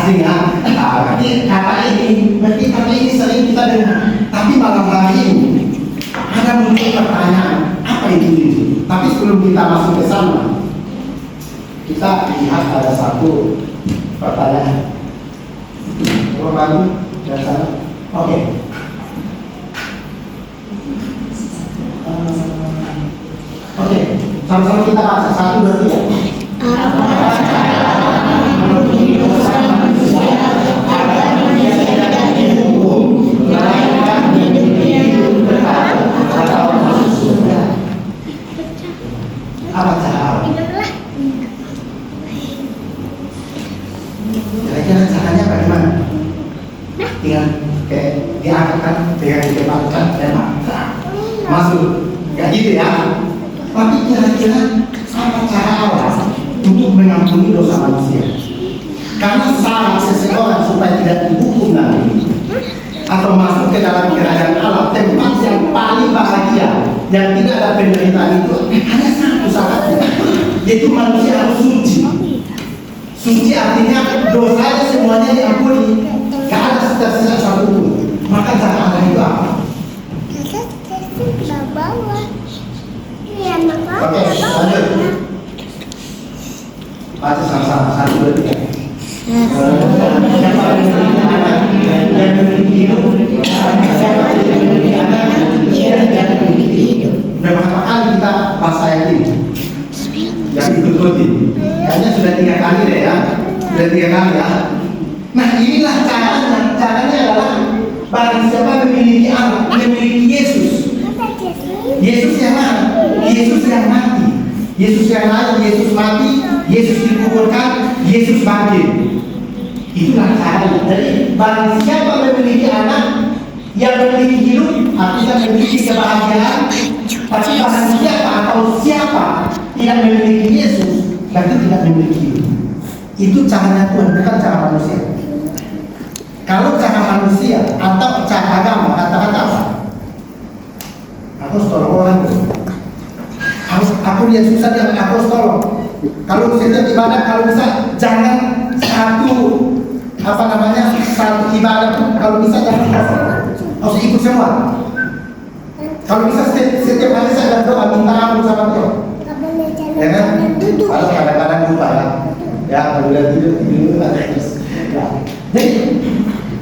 asing ya. Berarti kata ini sering kita dengar. Tapi malam hari ini ada muncul pertanyaan, apa itu? Tapi sebelum kita masuk ke sana, kita lihat ada satu pertanyaan. Coba maju dari sana. Oke. Oke, sama-sama kita baca 1, 2, 3. Apa cara? Kira-kira caranya bagaimana? Tinggal kayak diangkat, dengan ditembakkan, tembak, masuk, nggak gitu ya? Tapi kira-kira apa cara Allah untuk mengampuni dosa manusia? Karena salah seseorang supaya tidak dihukum nanti atau masuk ke dalam kerajaan Allah, tempat yang paling bahagia, yang tidak ada penderitaan itu hanya satu syaratnya, yaitu manusia harus suci. Suci artinya dosanya semuanya diampuni, gak ada sisa-sisa satu pun. Maka cara Allah itu apa? Oke, lanjut. Baca sama-sama 1, 2, 3. Berapa kali kita bahasa ayat ini? Yang ikut-ikutin. Kayaknya sudah 3 kali deh ya. Sudah 3 kali ya. Nah inilah caranya. Caranya adalah barang siapa memiliki anak, memiliki Yesus. Yesus yang mana? Yesus yang mati. Yesus yang lain, Yesus mati, Yesus dikuburkan, Yesus bangkit. Itulah caranya. Jadi barang siapa memiliki anak yang memiliki hidup, artinya memiliki kebahagiaan. Tapi barang siapa atau siapa tidak memiliki Yesus, berarti tidak memiliki hidup. Itu caranya Tuhan, bukan cara manusia. Kalau cara manusia atau cara agama, kata-kata apa? Aku harus tolong orang. Aku lihat susah dia, aku harus tolong. Kalau setiap ibadah, kalau bisa jangan satu ibadah, kalau bisa jangan harus ikut semua. Kalau bisa setiap hari saya berdoa minta ampun sama Tuhan. Ya kan? Kalau kadang-kadang lupa ya. Ya kalau udah tidur terus. Jadi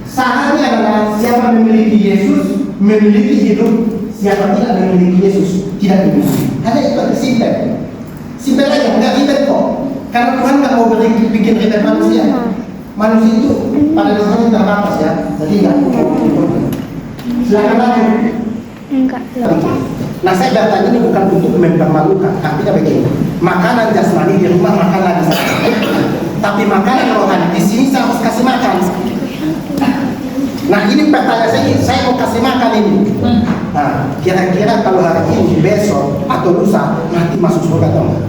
sarannya adalah siapa memiliki Yesus memiliki hidup. Siapa tidak memiliki Yesus tidak memiliki. Hanya itu aja, simpel aja, nggak ribet kok. Karena Tuhan nggak mau bikin ribet manusia. Manusia itu pada dasarnya terbatas ya, jadi nggak mau. Silakan lanjut. Enggak. Nah saya datang ini bukan untuk mempermalukan, artinya begini. Makanan jasmani di rumah makan lagi saja. Tapi makanan rohani di sini saya harus kasih makan. Nah ini pertanyaan saya mau kasih makan ini. Nah, kira-kira kalau hari ini, besok, atau lusa, nanti masuk surga atau enggak?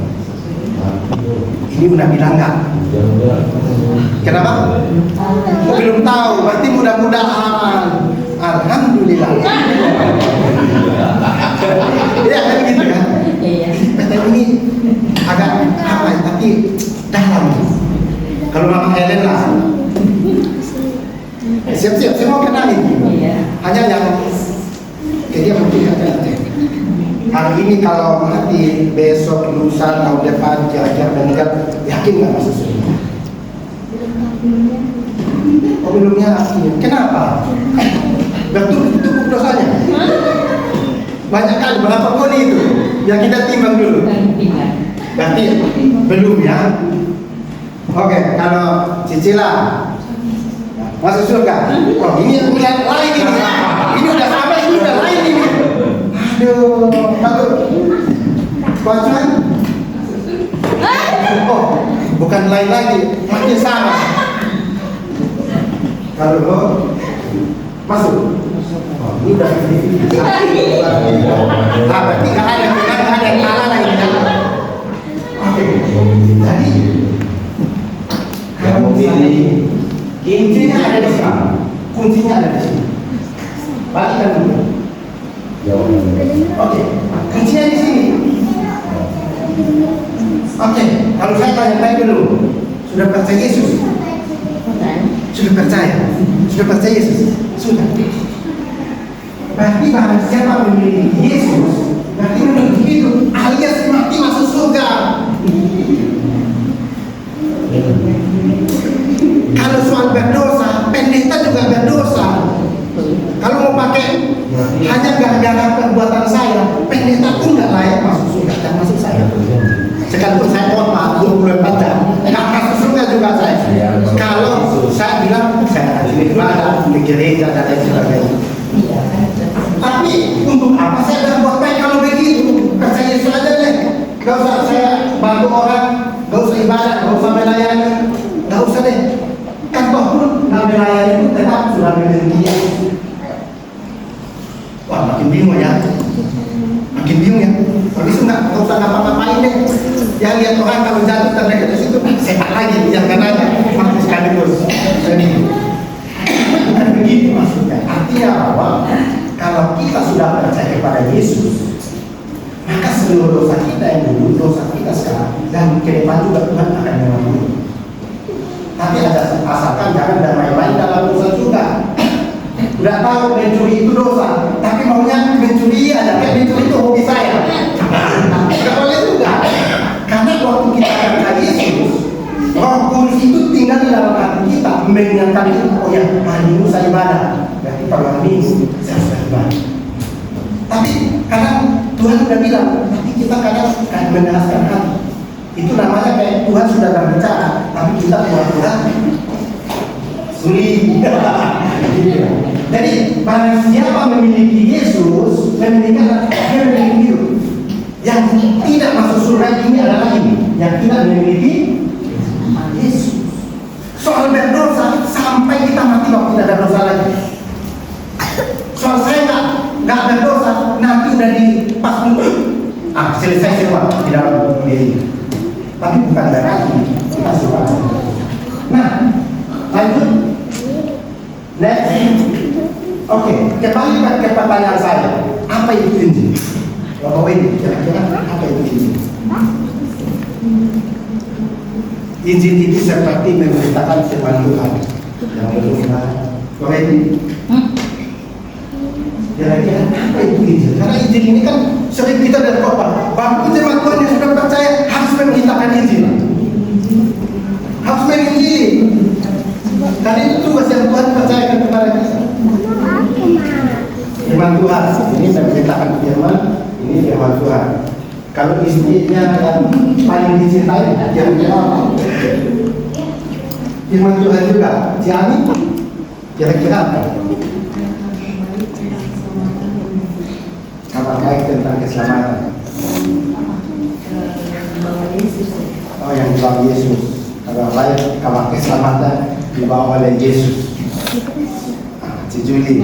Ini udah bilang enggak. Kenapa? Belum tahu, berarti mudah-mudahan. Alhamdulillah. Iya kan gitu kan? Pertanyaan ini agak apa ya, tapi dalam. Kalau Mama Helen lah. Siap-siap, saya mau kenalin. Hanya yang dia mungkin ada. Hari ini kalau mati, besok, lusa, tahun depan, kira-kira meninggal, yakin nggak masuk surga? Oh belum yakin. Kenapa? Betul dosanya. Banyak kali, berapa kali itu? Yang kita timbang dulu. Berarti belum ya. Oke, kalau cicilan masuk surga. Oh ini udah lain ini. Ini udah sama, ini udah lain ini. Aduh, bagus. Kuacuan? Oh, bukan lain lagi, makin sama. Kalau masuk. Oh, ini udah berarti nggak ada yang kalah lagi. Oke, jadi kalau kuncinya ada di sini. Kuncinya ada di sini. Balikkan dulu. Oke, kuncinya di sini. Oke, kalau saya tanya dulu, sudah percaya Yesus? sudah percaya Yesus, sudah. Berarti barang siapa memiliki Yesus, berarti memiliki hidup, alias mati masuk surga. Kalau soal berdosa, pendeta juga berdosa. Kalau mau pakai hanya gara-gara perbuatan saya, pendeta pun nggak layak masuk surga, dan masuk saya. Sekalipun saya mohon maaf 24 jam, nggak masuk surga juga saya. Kalau saya bilang saya akan ibadah di gereja dan lain sebagainya. Tapi untuk apa saya berbuat baik kalau begitu? Percaya saja deh. Gak usah saya bantu orang, gak usah ibadah, gak usah melayani, gak usah deh. Kan toh pun nggak melayani itu tetap sudah memiliki dia. Wah makin bingung ya. Makin bingung ya. Habis itu nggak usah ngapa-ngapain deh. Yang lihat orang kalau jatuh terdekat ke situ, sehat lagi, jangan aja. Mati sekaligus. Jadi bukan begitu maksudnya. Artinya apa? Kalau kita sudah percaya kepada Yesus, maka seluruh dosa kita yang dulu, dosa kita sekarang, dan ke depan juga Tuhan akan mengampuni. Tapi ada asalkan jangan main-main dalam dosa juga. Udah tahu mencuri itu dosa, tapi maunya mencuri aja, kayak mencuri itu hobi saya. Nggak boleh juga. Karena waktu kita percaya Yesus, Roh Kudus itu tinggal di dalam hati kita, mengingatkan kita, oh ya, hari Minggu saya ibadah, berarti pada Minggu saya sudah ibadah. Tapi kadang Tuhan sudah bilang, tapi kita kadang menjelaskan hati. Itu namanya kayak Tuhan sudah berbicara, tapi kita pura-pura sulit. Jadi barang siapa memiliki Yesus, memiliki hidup. Yang tidak masuk surga ini adalah ini, yang tidak memiliki Yesus. Soal berdosa sampai kita mati waktu tidak ada dosa lagi. Soal saya nggak berdosa, nanti udah di pas selesai semua di dalam diri. Tapi bukan berarti kita suka. Nah, lanjut. Next. Oke, kembali ke pertanyaan saya. Apa itu Injil? Bapak ini, kira-kira apa itu Injil? Injil itu seperti memberitakan firman Tuhan yang benar. Boleh ini? Kira-kira apa itu Injil? Karena Injil ini kan sering kita dari khotbah. Bahwa firman Tuhan yang sudah percaya harus memberitakan Injil. Harus menginjili. Karena itu tugas yang Tuhan percayakan kepada kita. Firman Tuhan, ini saya memberitakan firman. Ini firman Tuhan. Kalau istrinya yang paling dicintai, yang apa? Firman Tuhan juga. Jadi, kira-kira apa? Kabar baik tentang keselamatan. Oh, yang dibawa Yesus. Kabar baik, kabar keselamatan dibawa oleh Yesus. Juli.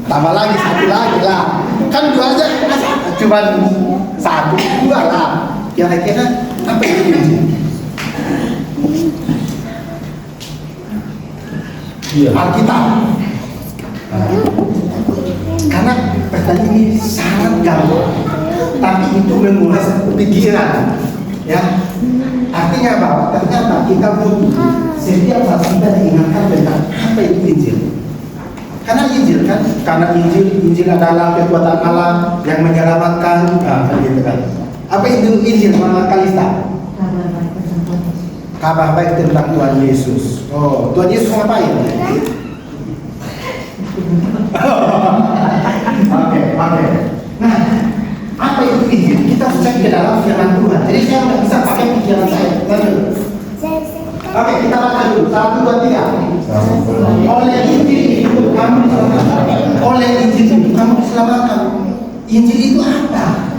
Tambah lagi satu lagi lah. Kan dua aja. Cuma satu, dua lah. Kira-kira apa itu Injil? Alkitab. Karena pertanyaan ini sangat gampang, tapi itu menguras pikiran, ya. Artinya apa? Ternyata kita butuh setiap saat kita diingatkan tentang apa itu Injil. Karena Injil kan, karena Injil adalah kekuatan Allah yang menyelamatkan, gitu kan. Apa itu Injil, Mama Kalista? Kabar baik tentang Tuhan Yesus. Oh, Tuhan Yesus ngapain? Oke. Nah, apa itu Injil? Kita harus cek ke dalam firman Tuhan. Jadi saya nggak bisa pakai pikiran saya. Oke, kita baca dulu. 1, 2, 3. Oleh Injil itu kamu diselamatkan. Oleh Injil itu kamu diselamatkan. Injil itu apa?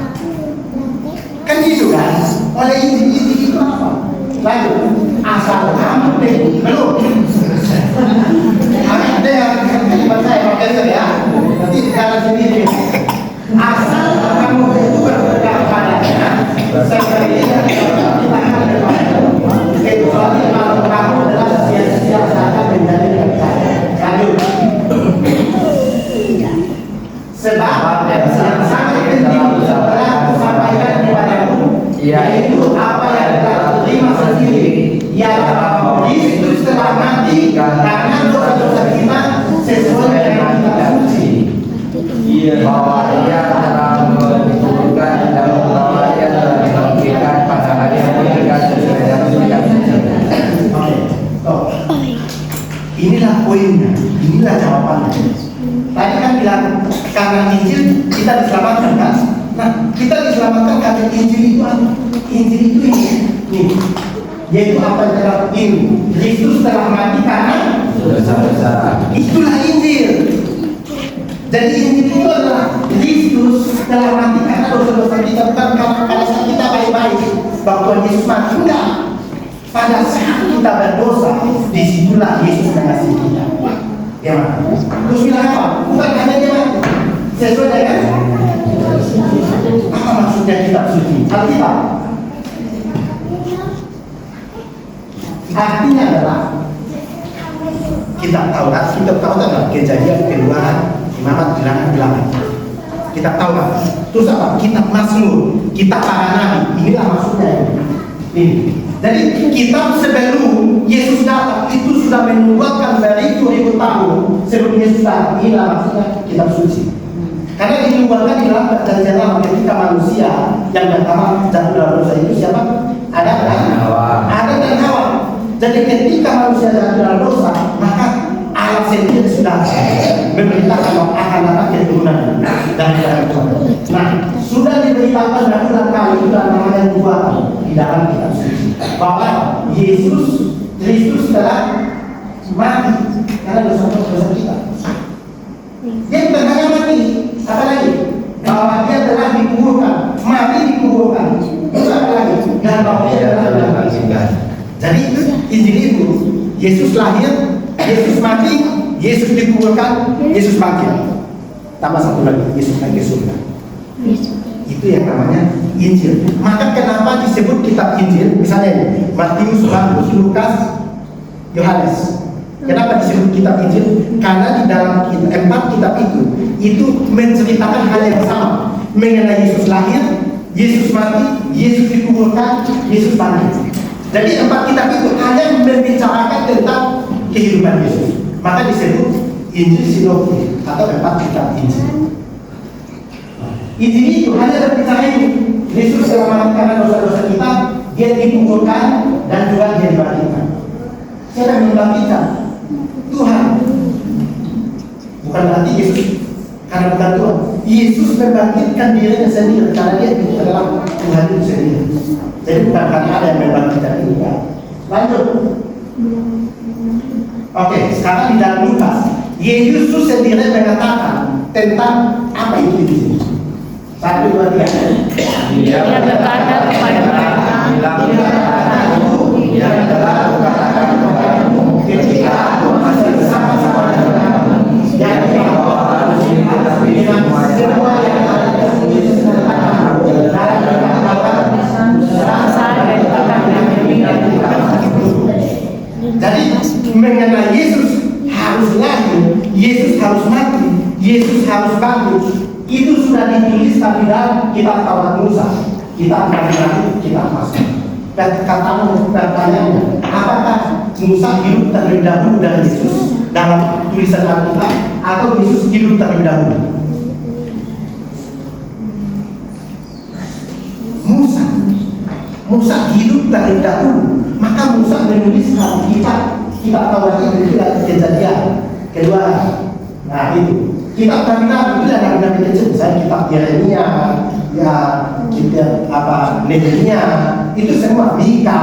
Kan gitu kan? Oleh Injil itu apa? Lanjut. Asal kamu belum. Ada yang kalimat saya pakai ya. Nanti sekarang sendiri. Asal kamu itu berpegang padanya. Saya kira kita akan kecuali kalau kamu adalah sia-sia saja menjadi percaya. Lanjut. Sebab yang sangat penting telah kusampaikan kepadamu, yaitu apa yang telah terima sendiri, ialah bahwa Kristus telah karena dosa-dosa kita sesuai dengan kitab suci. Bahwa Ia telah menentukan dan bahwa Ia telah dibangkitkan pada hari yang mulia sesuai dengan kitab suci. Inilah poinnya, inilah jawabannya. Tadi kan bilang karena Injil kita diselamatkan kan? Nah, kita diselamatkan karena Injil itu apa? Injil itu ini, yaitu apa yang telah ini. Kristus telah mati karena dosa-dosa. Itulah Injil. Jadi Injil itu adalah Kristus telah mati karena dosa-dosa kita, bukan karena pada saat kita baik-baik bahwa Tuhan Yesus mati. Enggak. Pada saat kita berdosa, disitulah Yesus mengasihi kita. Ya, terus bilang apa? Bukan hanya dia mati. Sesuai dengan apa maksudnya kitab suci? Alkitab. Artinya adalah kitab Taurat. Kitab Taurat adalah Kejadian, Keluaran, Imamat, Bilangan. Kitab Taurat. Terus apa? Kitab Mazmur, kitab para nabi. Inilah maksudnya ini. Jadi kitab sebelum Yesus datang itu sudah menubuatkan dari 2000 tahun sebelum Yesus datang. Inilah maksudnya kitab suci. Karena dinubuatkan di dalam perjanjian lama ketika manusia yang pertama jatuh dalam dosa itu siapa? Adam dan Hawa. Jadi ketika manusia jatuh dalam dosa, maka Allah sendiri sudah memberitakan bahwa akan datang keturunan dari Tuhan. Nah, sudah diberitakan berulang kali itu namanya nubuatan di dalam kitab suci bahwa Yesus Kristus telah mati karena dosa-dosa kita. Dia bukan hanya mati, apa lagi? Bahwa dia telah dikuburkan, mati dikuburkan. Itu apa lagi? Dan bahwa dia telah dibangkitkan. Jadi Injil itu Yesus lahir, Yesus mati, Yesus dikuburkan, Yesus bangkit. Tambah satu lagi, Yesus naik ke surga. Itu yang namanya Injil. Maka kenapa disebut kitab Injil? Misalnya Matius, Markus, Lukas, Yohanes. Kenapa disebut kitab Injil? Karena di dalam 4 kitab itu menceritakan hal yang sama mengenai Yesus lahir, Yesus mati, Yesus dikuburkan, Yesus bangkit. Jadi 4 kitab itu hanya membicarakan tentang kehidupan Yesus. Maka disebut Injil sinoptik atau 4 kitab Injil. Injil itu hanya berbicara ini. Yesus telah mati karena dosa-dosa kita, dia dikuburkan dan juga dia dibangkitkan. Siapa yang membangkitkan? Tuhan. Bukan berarti Yesus karena bukan Tuhan. Yesus membangkitkan dirinya sendiri karena dia itu adalah Tuhan itu sendiri. Jadi bukan karena ada yang membangkitkan itu. Lanjut. Oke, sekarang di dalam Lukas, Yesus sendiri mengatakan tentang apa itu Injil. 1, 2, 3. Dia berkata kepada mereka, Yang telah kukatakan kepadamu ketika aku masih bersama-sama dengan kamu, yakni bahwa harus diketahui semua yang ada di Yesus tentang aku dan dikatakan Jadi mengenai Yesus harus lahir, Yesus harus mati, Yesus harus bangkit. Itu sudah dituliskan di dalam kitab Taurat Musa, kitab Nabi, kitab Mazmur. Dan pertanyaannya, apakah Musa hidup terlebih dahulu dari Yesus dalam tulisan Alkitab atau Yesus hidup terlebih dahulu? Musa hidup terlebih dahulu, maka Musa menuliskan kitab Taurat itu dari Kejadian, Keluaran. Nah itu kitab Nabi itu ada nabi kecil, misalnya kitab Yeremia, ya kitab apa Nehemia, itu semua Mika,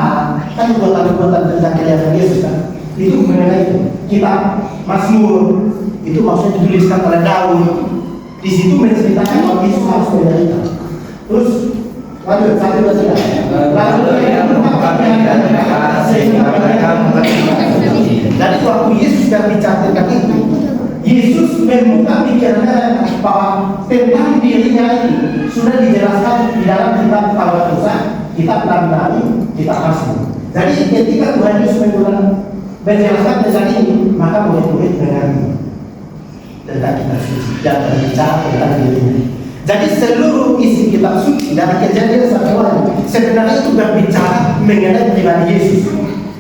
kan buatan-buatan tentang kelihatan Yesus kan. Itu mengenai kitab Mazmur, itu maksudnya dituliskan oleh Daud. Di situ menceritakan bahwa Yesus harus menderita. Terus lanjut 1, 2, 3. Jadi waktu Yesus berbicara tentang itu, Yesus membuka pikirannya bahwa tentang dirinya itu sudah dijelaskan di dalam kitab Taurat Musa, kitab Nabi, kitab Mazmur. Jadi ketika Tuhan Yesus menjelaskan tentang ini, maka murid-murid mengerti tentang kitab suci dan berbicara tentang dirinya. Jadi seluruh isi kitab suci dari Kejadian sampai Wahyu sebenarnya itu berbicara mengenai pribadi Yesus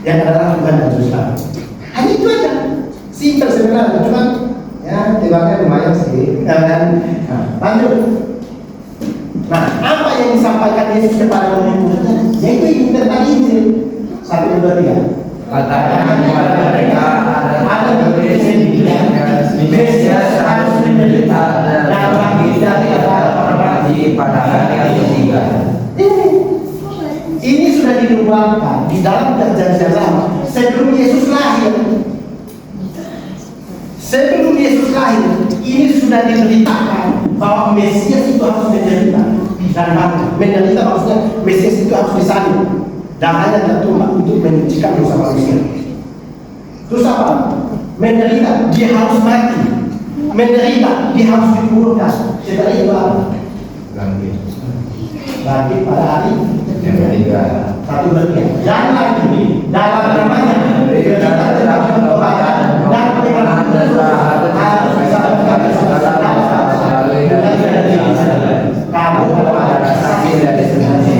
yang adalah Tuhan dan Juru Selamat. Hanya itu aja. Simpel sebenarnya, cuman ya tebaknya lumayan sih. Dan lanjut. Nah, apa yang disampaikan Yesus kepada murid-muridnya? Yaitu ini tentang Injil. 1, 2, 3. Katakan kepada mereka ada tertulis di Mesias harus menderita dan bangkit dari antara mati pada hari yang ketiga. Ini sudah dinubuatkan di dalam perjanjian lama sebelum Yesus lahir. Sebelum Yesus lahir, ini sudah diberitakan bahwa Mesias itu harus menderita dan mati. Menderita maksudnya Mesias itu harus disalib. Darahnya tertumpah untuk menyucikan dosa manusia. Terus apa? Menderita, dia harus mati. Menderita, dia harus dikuburkan. Setelah itu apa? Bangkit pada hari yang ketiga. 1, 2, 3. Dan lagi dalam namanya kita dalam pengobatan dan penerimaan dosa harus disampaikan kamu adalah saksi dari sebenarnya.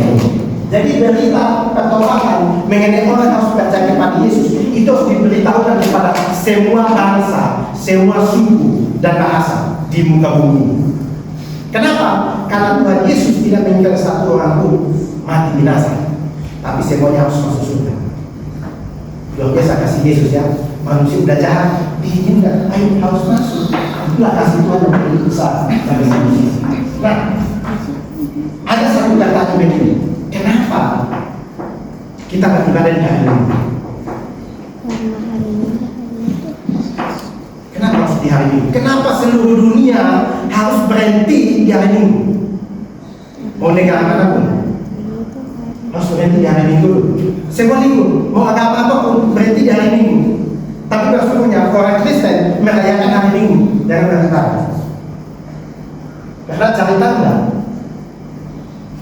Jadi berita pertolongan mengenai orang harus percaya kepada Yesus itu harus diberitahukan kepada semua bangsa, semua suku dan bahasa di muka bumi. Kenapa? Karena Tuhan Yesus tidak meninggal satu orang pun mati binasa, tapi semuanya harus masuk surga. Luar biasa kasih Yesus ya. Manusia udah jahat, diizinkan, ayo harus masuk. Itulah kasih Tuhan yang begitu besar bagi manusia. Nah, ada satu kata begini. Kenapa kita beribadah di hari Minggu? Kenapa harus di hari Minggu? Kenapa seluruh dunia harus berhenti di hari Minggu? Mau negara manapun harus berhenti di hari Minggu. Semua minggu, mau agama apapun berhenti di hari Minggu. Tapi maksudnya orang Kristen merayakan hari Minggu jangan berkata. Karena cari tanda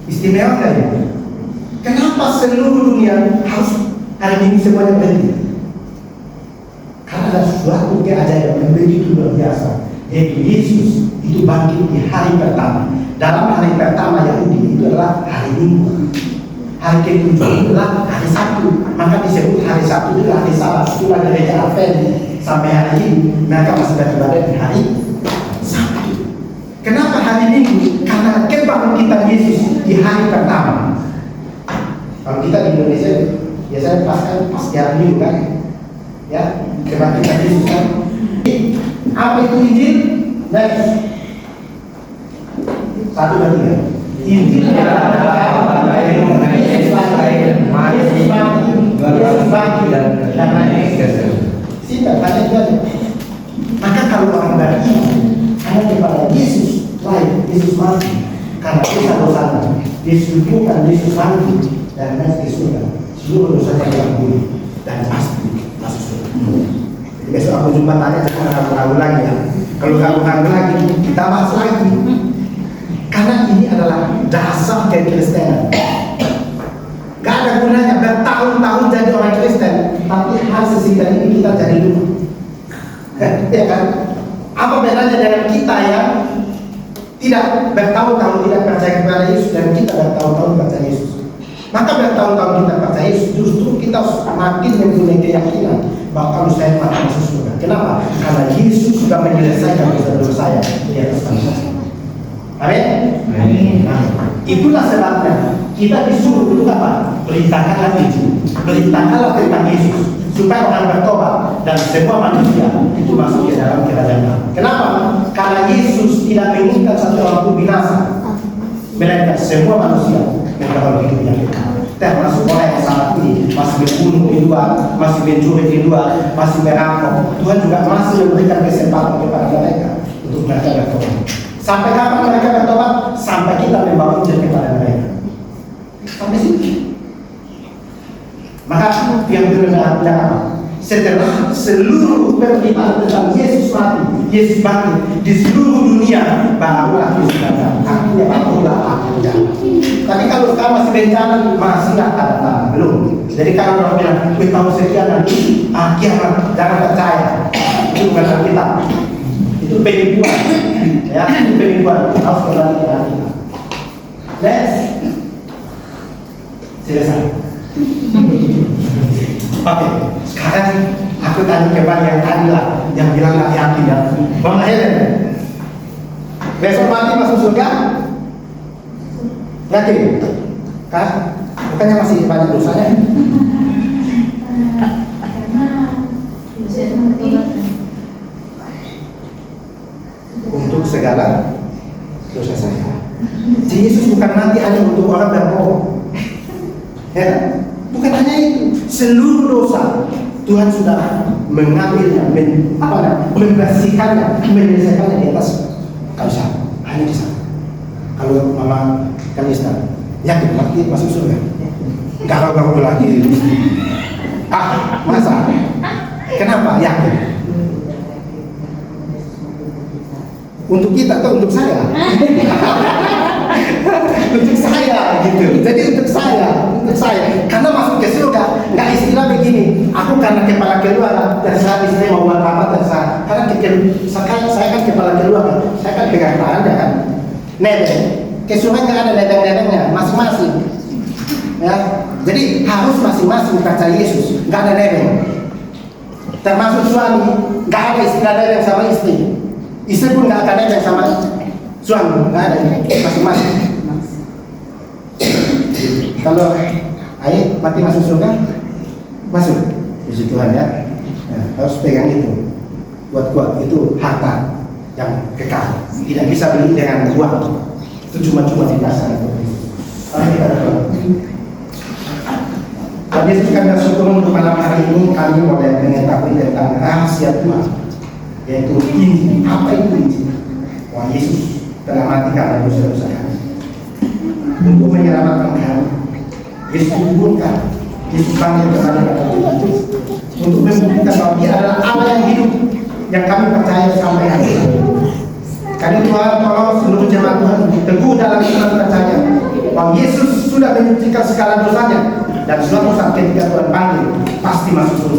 istimewa kali. Kenapa seluruh dunia harus hari Minggu semuanya berhenti? Karena ada suatu keajaiban yang begitu luar biasa, yaitu Yesus itu bangkit di hari pertama. Dalam hari pertama Yahudi itu adalah hari Minggu. Hari ke-7 itu adalah hari Sabtu. Maka disebut hari Sabtu itu hari Sabat. Itulah gereja Advent sampai hari ini mereka masih beribadah di hari Sabtu. Kenapa hari Minggu? Karena kebangkitan Yesus di hari pertama. Kalau kita di Indonesia biasanya pas di hari Minggu kan, ya kebangkitan Yesus kan. Apa itu Injil? Next. 1, 2, 3. Injil adalah Yesus bangkit dan naik. Simpel, hanya itu aja. Maka kalau orang beriman hanya kepada Yesus lahir, Yesus mati karena dosa-dosanya, Yesus bukan Yesus bangkit dan naik ke surga, seluruh dosanya diampuni dan pasti masuk surga. Jadi besok aku jumpa tanya, jangan ragu-ragu lagi ya. Kalau ragu-ragu lagi, kita bahas lagi. Karena ini adalah dasar kekristenan. Gak ada gunanya bertahun-tahun jadi orang Kristen, tapi hal sesingkat ini kita jadi lupa. Ya kan? Apa bedanya dengan kita yang tidak bertahun-tahun tidak percaya kepada Yesus dan kita bertahun-tahun percaya Yesus? Maka bertahun-tahun kita percaya Yesus, justru kita semakin mempunyai keyakinan bahwa kalau saya mati masuk surga. Kenapa? Karena Yesus sudah menyelesaikan dosa-dosa saya di atas kayu. Amin. Nah, itulah sebabnya kita disuruh untuk apa? Beritakanlah Injil, beritakanlah tentang Yesus supaya orang bertobat dan semua manusia itu masuk ke dalam kerajaan Allah. Kenapa? Karena Yesus tidak menginginkan satu orang pun binasa, melainkan semua manusia mendapat hidup yang kekal. Termasuk orang yang saat ini masih membunuh di luar, masih mencuri di luar, masih merampok. Tuhan juga masih memberikan kesempatan kepada mereka untuk mereka bertobat. Sampai kapan mereka bertobat? Sampai kita membawa Injil kepada mereka. Sampai situ. Maka yang benar apa? Setelah seluruh pemberitaan tentang Yesus mati, Yesus bangkit di seluruh dunia, barulah Yesus datang. Artinya barulah akhirnya. Tapi kalau sekarang masih bencana, masih nggak ada belum. Jadi kalau orang bilang, tahun sekian nanti kiamat, jangan percaya. Itu bukan kita. Itu penipuan, ya, itu penipuan. Harus kembali ke hati. Next, selesai. Oke, sekarang Aku tanya kembali yang tadi lah, yang bilang nggak yakin ya. Mama Helen, besok mati masuk surga? Yakin? Kan? Bukannya masih banyak dosanya? Untuk segala dosa saya. Jadi Yesus bukan mati hanya untuk orang berbohong. Ya, bukan hanya itu. Seluruh dosa Tuhan sudah mengambilnya, membersihkannya, menyelesaikannya di atas kayu salib. Hanya di sana. Kalau Mama Kanista yakin mati masuk surga? Garau-garau lagi. Masa? Kenapa? Yakin? Untuk kita atau untuk saya? Untuk saya gitu. Jadi untuk saya. Karena masuk ke surga nggak istilah begini. Aku karena kepala keluarga terserah istri mau buat apa terserah. Karena saya kan kepala keluarga, saya kan pegang tangan ya kan. Nebeng. Ke surga nggak ada nebeng-nebengnya, masing-masing. Ya. Jadi harus masing-masing percaya Yesus, nggak ada nebeng. Termasuk suami, nggak ada istilah nebeng sama istri. Istri pun nggak akan nebeng sama suami, nggak ada, masing-masing. Kalau ayo mati masuk surga, masuk. Puji Tuhan ya. Nah, harus pegang itu. Kuat-kuat itu harta yang kekal. Tidak bisa beli dengan uang. Itu cuma-cuma di pasar itu. Tapi Yesus kami bersyukur untuk malam hari ini kami boleh mengetahui tentang rahasia Tuhan, yaitu Injil. Apa itu Injil? Wah, Yesus telah mati karena dosa-dosa kami. Untuk menyelamatkan kami, Yesus kuburkan, Yesus panggil kepada kami untuk membuktikan bahwa Dia adalah Allah yang hidup, yang kami percaya sampai hari ini. Karena Tuhan tolong seluruh jemaat Tuhan teguh dalam iman percaya bahwa Yesus sudah menyucikan segala dosanya, dan suatu saat ketika Tuhan panggil pasti masuk surga.